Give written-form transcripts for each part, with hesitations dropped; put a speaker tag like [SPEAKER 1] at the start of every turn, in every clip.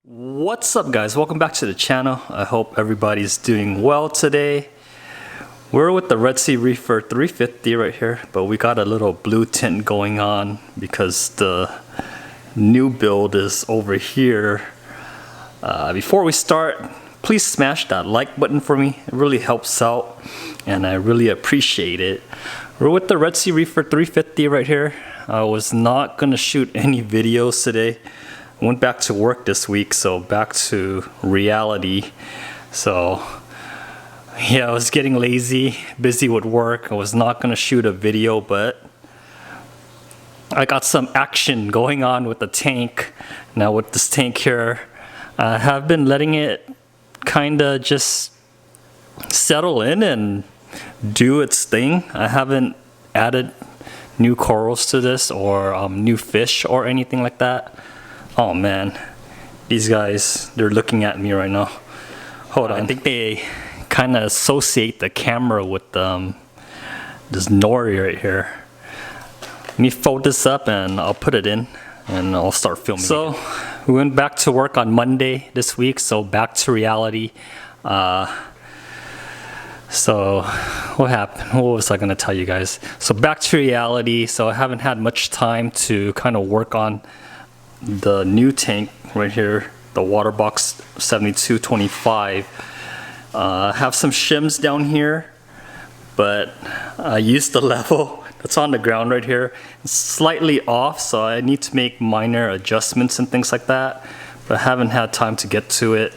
[SPEAKER 1] What's up guys, welcome back to the channel. I hope everybody's doing well today. We're with the Red Sea Reefer 350 right here, but we got a little blue tint going on because the new build is over here. Before we start, please smash that like button for me. It really helps out and I really appreciate it. We're with the Red Sea Reefer 350 right here. I was not gonna shoot any videos today. Went back to work this week, so back to reality. So yeah, I was getting lazy, busy with work. I was not gonna shoot a video, but I got some action going on with the tank. Now with this tank here, I have been letting it kinda just settle in and do its thing. I haven't added new corals to this or new fish or anything like that. Oh man, these guys, they're looking at me right now. Hold on, I think they kind of associate the camera with this nori right here. Let me fold this up and I'll put it in and I'll start filming. So we went back to work on Monday this week, so back to reality. So what happened? What was I gonna tell you guys? So back to reality. So I haven't had much time to kind of work on the new tank right here, the waterbox 7225. Have some shims down here, but I used the level that's on the ground right here. It's slightly off, so I need to make minor adjustments and things like that, but I haven't had time to get to it.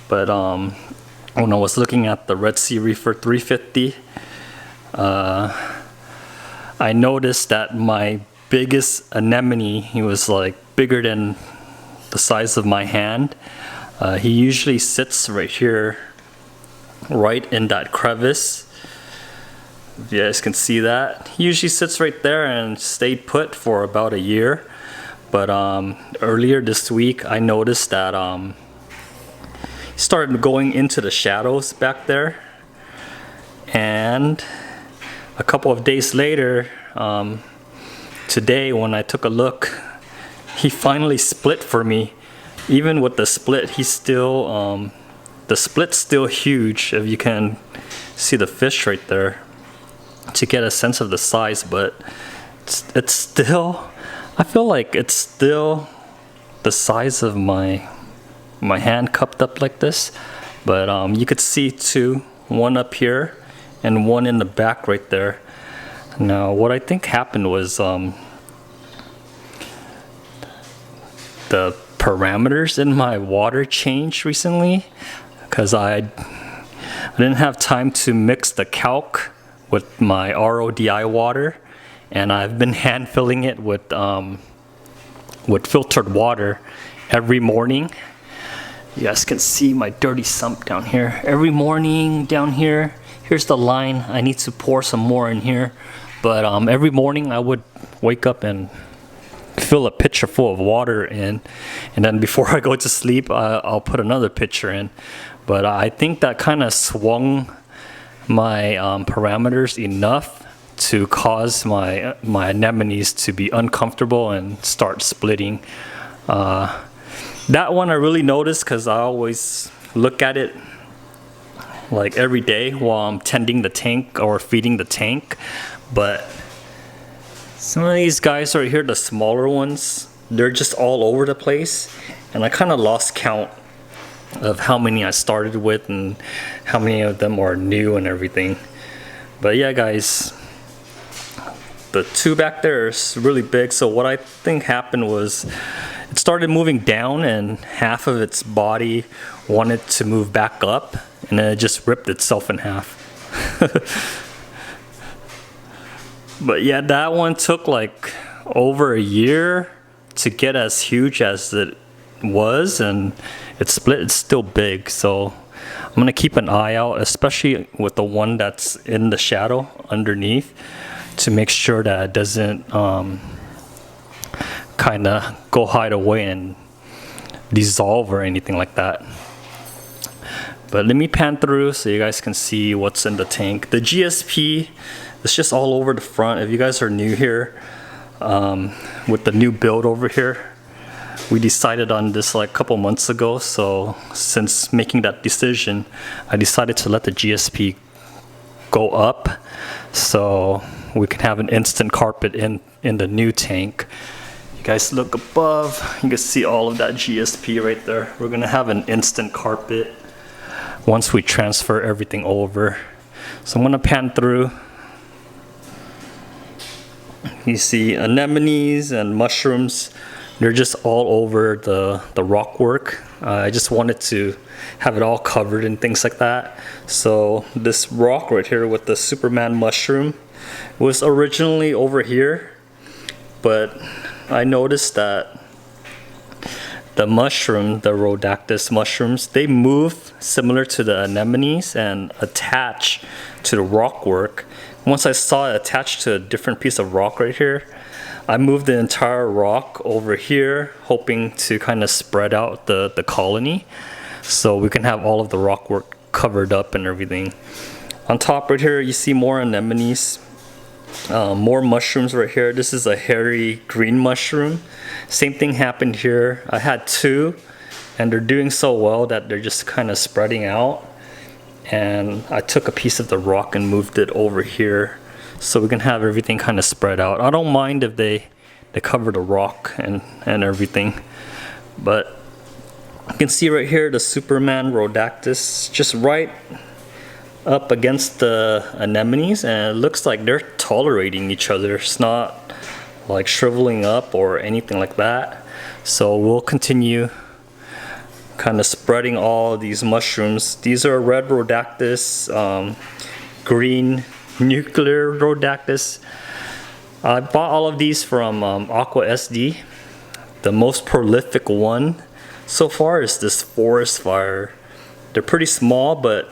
[SPEAKER 1] But when I was looking at the Red Sea Reefer 350, I noticed that my biggest anemone, he was like bigger than the size of my hand. He usually sits right here, right in that crevice. If you guys can see that. He usually sits right there and stayed put for about a year. But earlier this week, I noticed that he started going into the shadows back there. And a couple of days later, today when I took a look, he finally split for me. Even with the split, he's still, the split's still huge, if you can see the fish right there, to get a sense of the size, but it's still, I feel like it's still the size of my hand cupped up like this. But you could see two, one up here and one in the back right there. Now what I think happened was the parameters in my water changed recently, because I didn't have time to mix the calc with my RODI water, and I've been hand filling it with filtered water every morning. You guys can see my dirty sump down here. Every morning down here, here's the line. I need to pour some more in here, but every morning I would wake up and fill a pitcher full of water in, and then before I go to sleep, I'll put another pitcher in. But I think that kind of swung my parameters enough to cause my anemones to be uncomfortable and start splitting. That one I really noticed because I always look at it like every day while I'm tending the tank or feeding the tank. But some of these guys right here, the smaller ones, they're just all over the place, and I kind of lost count of how many I started with and how many of them are new and everything. But yeah guys, the two back there is really big. So what I think happened was it started moving down and half of its body wanted to move back up, and then it just ripped itself in half. But yeah, that one took like over a year to get as huge as it was, and it split. It's still big, so I'm gonna keep an eye out, especially with the one that's in the shadow underneath, to make sure that it doesn't kind of go hide away and dissolve or anything like that. But let me pan through so you guys can see what's in the tank. The GSP, it's just all over the front. If you guys are new here, with the new build over here, We decided on this like a couple months ago, so since making that decision, I decided to let the GSP go up so we can have an instant carpet in the new tank. You guys look above, you can see all of that GSP right there. We're gonna have an instant carpet once we transfer everything over. So I'm gonna pan through. You see anemones and mushrooms. They're just all over the rock work. I just wanted to have it all covered and things like that. So this rock right here with the Superman mushroom was originally over here, but I noticed that the mushroom, the Rhodactis mushrooms, they move similar to the anemones and attach to the rock work. Once I saw it attached to a different piece of rock right here, I moved the entire rock over here, hoping to kind of spread out the colony so we can have all of the rock work covered up and everything. On top right here, you see more anemones, more mushrooms right here. This is a hairy green mushroom. Same thing happened here. I had two, and they're doing so well that they're just kind of spreading out. And I took a piece of the rock and moved it over here so we can have everything kind of spread out. I don't mind if they cover the rock and everything, but you can see right here the Superman Rhodactis just right up against the anemones, and it looks like they're tolerating each other. It's not like shriveling up or anything like that. So we'll continue kind of spreading all these mushrooms. These are red Rhodactis, green nuclear Rhodactis. I bought all of these from Aqua SD. The most prolific one so far is this forest fire. They're pretty small, but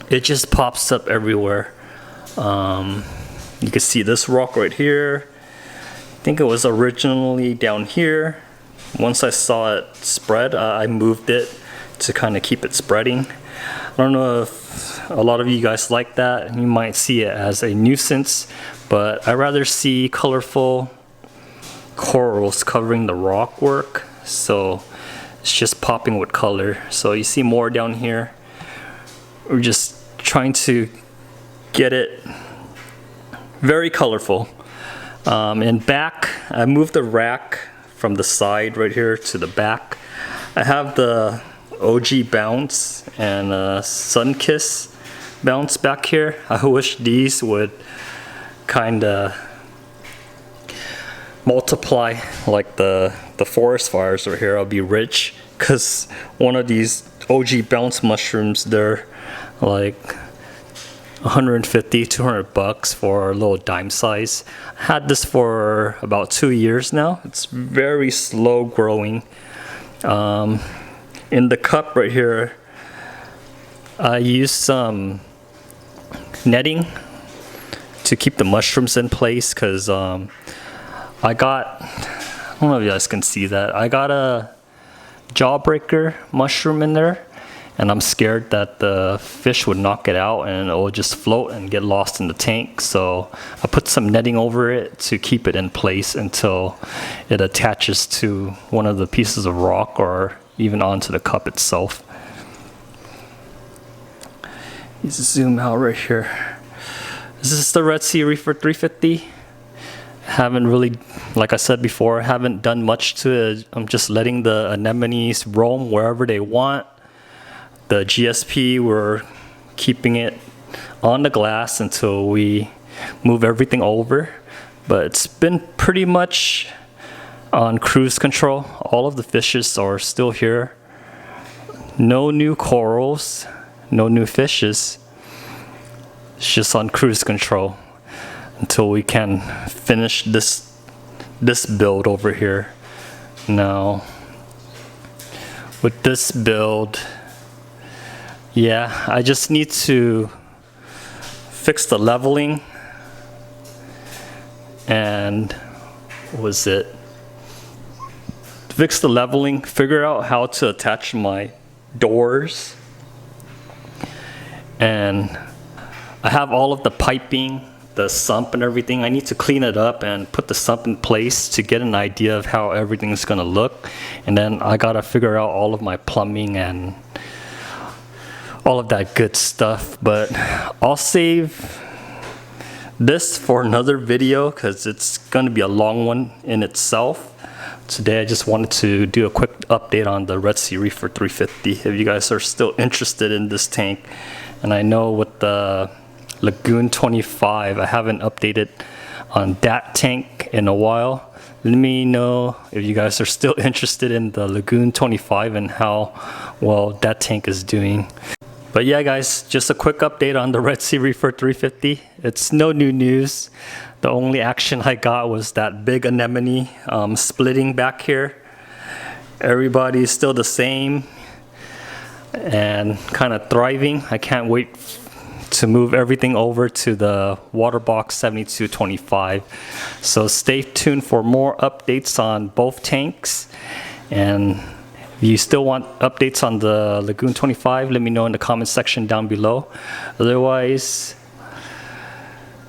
[SPEAKER 1] it just pops up everywhere. You can see this rock right here. I think it was originally down here. Once I saw it spread, I moved it to kind of keep it spreading. I don't know if a lot of you guys like that. You might see it as a nuisance, but I rather see colorful corals covering the rock work. So it's just popping with color. So you see more down here. We're just trying to get it very colorful. And back, I moved the rack from the side right here to the back. I have the OG bounce and Sunkiss bounce back here. I wish these would kind of multiply like the forest fires right here. I'll be rich, because one of these OG bounce mushrooms, they're like 150, 200 bucks for a little dime size. I had this for about 2 years now. It's very slow growing. In the cup right here, I used some netting to keep the mushrooms in place, because I don't know if you guys can see that. I got a jawbreaker mushroom in there, and I'm scared that the fish would knock it out and it will just float and get lost in the tank. So I put some netting over it to keep it in place until it attaches to one of the pieces of rock or even onto the cup itself. Let's zoom out right here. This is the Red Sea Reefer 350. Haven't really, like I said before, haven't done much to it. I'm just letting the anemones roam wherever they want. The GSP, we're keeping it on the glass until we move everything over. But it's been pretty much on cruise control. All of the fishes are still here. No new corals, no new fishes. It's just on cruise control until we can finish this build over here. Now, with this build, yeah, I just need to fix the leveling and fix the leveling, figure out how to attach my doors, and I have all of the piping the sump and everything. I need to clean it up and put the sump in place to get an idea of how everything's gonna look. And then I gotta figure out all of my plumbing and all of that good stuff. But I'll save this for another video because it's gonna be a long one in itself. Today I just wanted to do a quick update on the Red Sea Reefer 350 if you guys are still interested in this tank. And I know with the Lagoon 25, I haven't updated on that tank in a while. Let me know if you guys are still interested in the Lagoon 25 and how well that tank is doing. But yeah guys, just a quick update on the Red Sea Reefer 350. It's no new news. The only action I got was that big anemone splitting back here. Everybody's still the same and kind of thriving. I can't wait to move everything over to the waterbox 7225. So stay tuned for more updates on both tanks. And if you still want updates on the Lagoon 25, let me know in the comment section down below. Otherwise,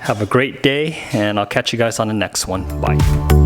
[SPEAKER 1] have a great day, and I'll catch you guys on the next one. Bye.